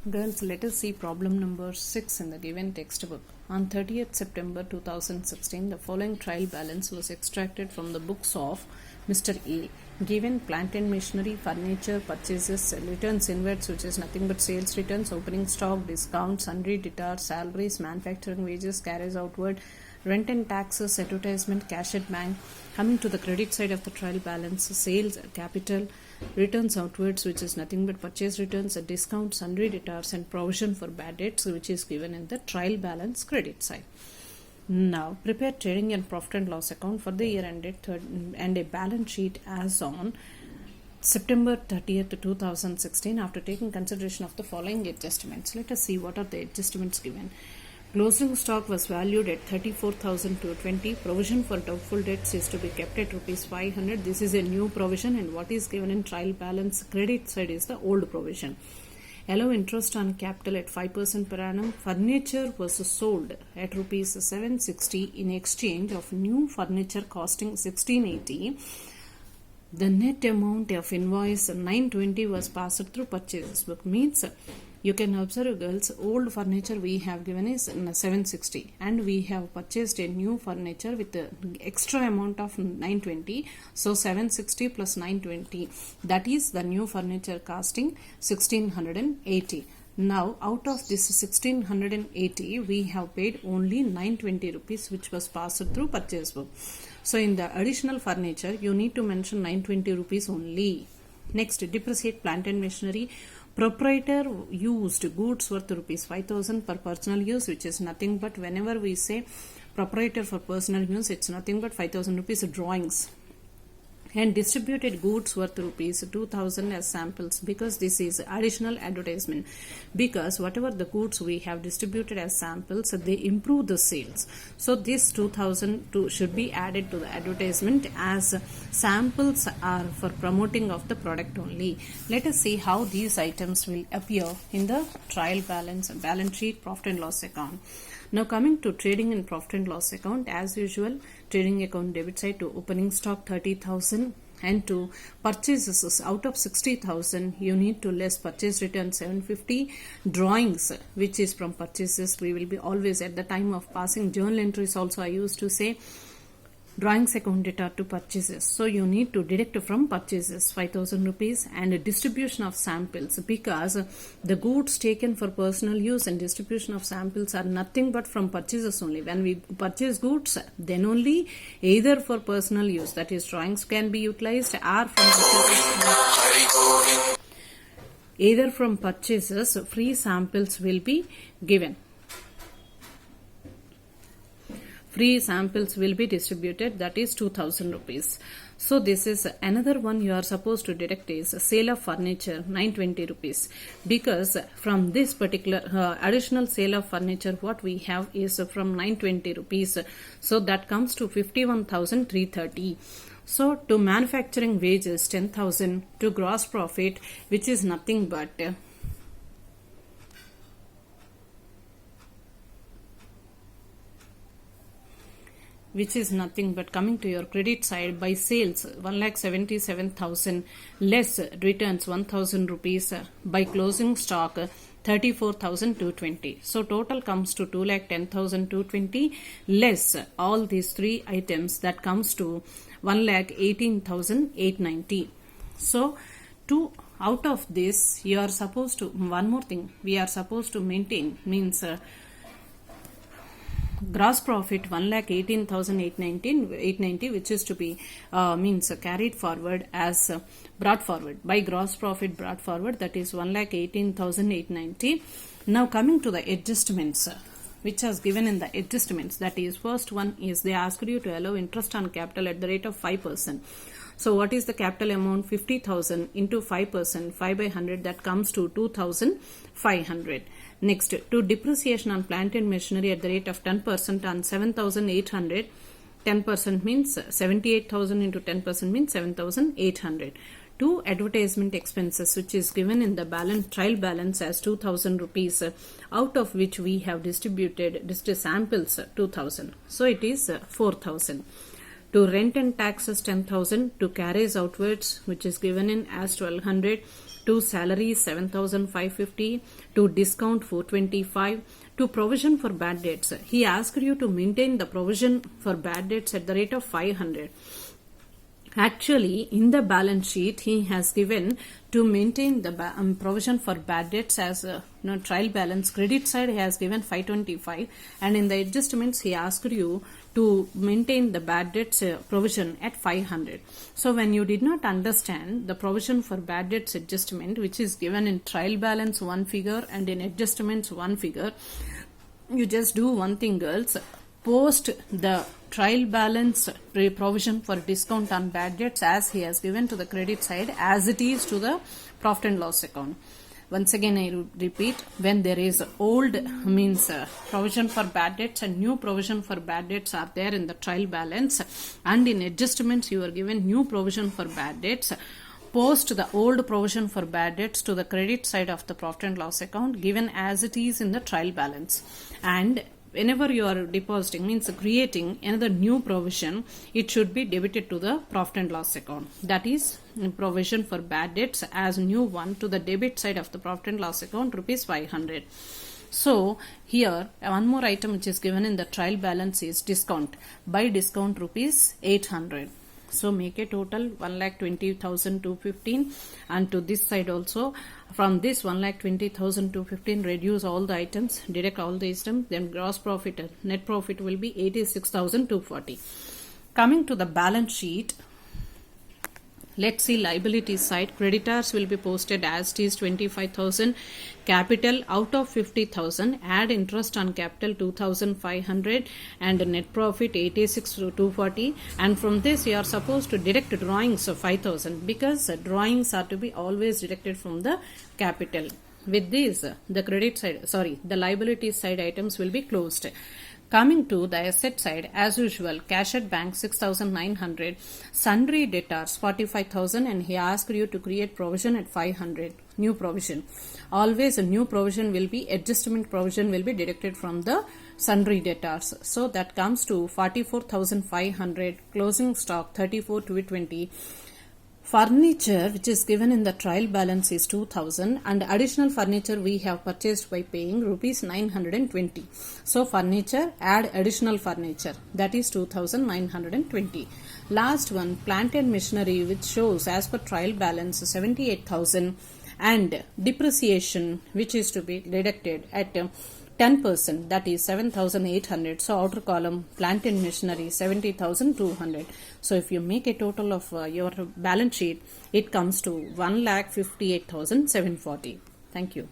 Girls, let us see problem number 6 in the given textbook. On 30th September 2016, the following trial balance was extracted from the books of Mr. A. Given plant and machinery, furniture, purchases, returns inwards, which is nothing but sales returns, opening stock, discounts, sundry debtors, salaries, manufacturing wages, carries outward, rent and taxes, advertisement, cash at bank. Coming to the credit side of the trial balance, sales, capital, returns outwards, which is nothing but purchase returns, a discount, sundry debtors, and provision for bad debts, which is given in the trial balance credit side. Now, prepare trading and profit and loss account for the year ended and a balance sheet as on September 30th, 2016 after taking consideration of the following adjustments. Let us see what are the adjustments given. Closing stock was valued at 34,220. Provision for doubtful debts is to be kept at rupees 500. This is a new provision, and what is given in trial balance credit side is the old provision. Allow interest on capital at 5% per annum. Furniture was sold at rupees 760 in exchange of new furniture costing 1680. The net amount of invoice 920 was passed through purchases book. Means you can observe, girls, old furniture we have given is 760 and we have purchased a new furniture with the extra amount of 920. So 760 plus 920, that is the new furniture costing 1680. Now out of this 1680 we have paid only 920 rupees, which was passed through purchase book. So in the additional furniture you need to mention 920 rupees only. Next, depreciate plant and machinery. Proprietor used goods worth rupees 5,000 for personal use, which is nothing but, whenever we say proprietor for personal use, it's nothing but 5,000 rupees drawings, and distributed goods worth rupees 2,000 as samples, because this is additional advertisement, because whatever the goods we have distributed as samples, they improve the sales. So this 2,000 should be added to the advertisement, as samples are for promoting of the product only. Let us see how these items will appear in the trial balance sheet, profit and loss account. Now coming to trading and profit and loss account, as usual, trading account debit side to opening stock 30,000, and to purchases out of 60,000 you need to less purchase return 750. Drawings, which is from purchases, we will be always at the time of passing journal entries also I used to say drawings account debtor to purchases. So you need to deduct from purchases 5,000 rupees, and distribution of samples, because the goods taken for personal use and distribution of samples are nothing but from purchases only. When we purchase goods, then only either for personal use, that is drawings can be utilized, or from purchases free samples will be given. Free samples will be distributed, that is 2,000 rupees. So this is another one you are supposed to deduct is sale of furniture 920 rupees, because from this particular additional sale of furniture what we have is from 920 rupees. So that comes to 51,330. So to manufacturing wages 10,000, to gross profit, which is nothing but coming to your credit side, by sales 1,77,000 less returns 1,000 rupees, by closing stock 34,220. So total comes to 2,10,220 less all these three items, that comes to 1,18,890. So out of this you are supposed to, one more thing we are supposed to maintain, means gross profit 1,18,890, which is to be means carried forward as brought forward, by gross profit brought forward, that is 1,18,890. Now coming to the adjustments which is given in the adjustments, that is, first one is they asked you to allow interest on capital at the rate of 5%. So what is the capital amount? 50,000 into 5%, 5 by 100, that comes to 2,500. Next, to depreciation on plant and machinery at the rate of 10% on 7,800. 10% means 78,000 into 10% means 7,800. To advertisement expenses, which is given in the trial balance as 2,000 rupees, out of which we have distributed samples 2,000. So it is 4,000. To rent and taxes 10,000, to carriage outwards, which is given in as 1,200, to salary 7,550, to discount 425, to provision for bad debts. He asked you to maintain the provision for bad debts at the rate of 500. Actually, in the balance sheet, he has given to maintain the provision for bad debts as a trial balance. Credit side, he has given 525, and in the adjustments, he asked you to maintain the bad debts provision at 500. So, when you did not understand the provision for bad debts adjustment, which is given in trial balance one figure and in adjustments one figure, you just do one thing, girls. Post the trial balance provision for discount on bad debts as he has given to the credit side as it is to the profit and loss account. Once again, I repeat, when there is old provision for bad debts and new provision for bad debts are there in the trial balance, and in adjustments you are given new provision for bad debts, post the old provision for bad debts to the credit side of the profit and loss account given as it is in the trial balance. And whenever you are depositing, creating another new provision, it should be debited to the profit and loss account. That is provision for bad debts as new one to the debit side of the profit and loss account, rupees 500. So here one more item which is given in the trial balance is discount. By discount, rupees 800. So make a total 1,20,215, and to this side also, from this 1,20,215 reduce all the items, deduct all the items, then gross profit, net profit will be 86,240. Coming to the balance sheet, let's see liability side. Creditors will be posted as it is 25,000. Capital out of 50,000. Add interest on capital 2,500 and net profit 86,240. And from this you are supposed to deduct drawings of 5,000 because drawings are to be always deducted from the capital. With this, the liability side items will be closed. Coming to the asset side, as usual, cash at bank 6,900, sundry debtors 45,000, and he asked you to create provision at 500, new provision. Always a new provision will be, adjustment provision will be deducted from the sundry debtors. So that comes to 44,500, closing stock 34,220. Furniture which is given in the trial balance is 2,000, and additional furniture we have purchased by paying rupees 920. So furniture, add additional furniture, that is 2,920. Last one, plant and machinery, which shows as per trial balance 78,000, and depreciation which is to be deducted at 10%, that is 7,800. So outer column, plant and machinery 70,200. So if you make a total of your balance sheet, it comes to 1,58,740. Thank you.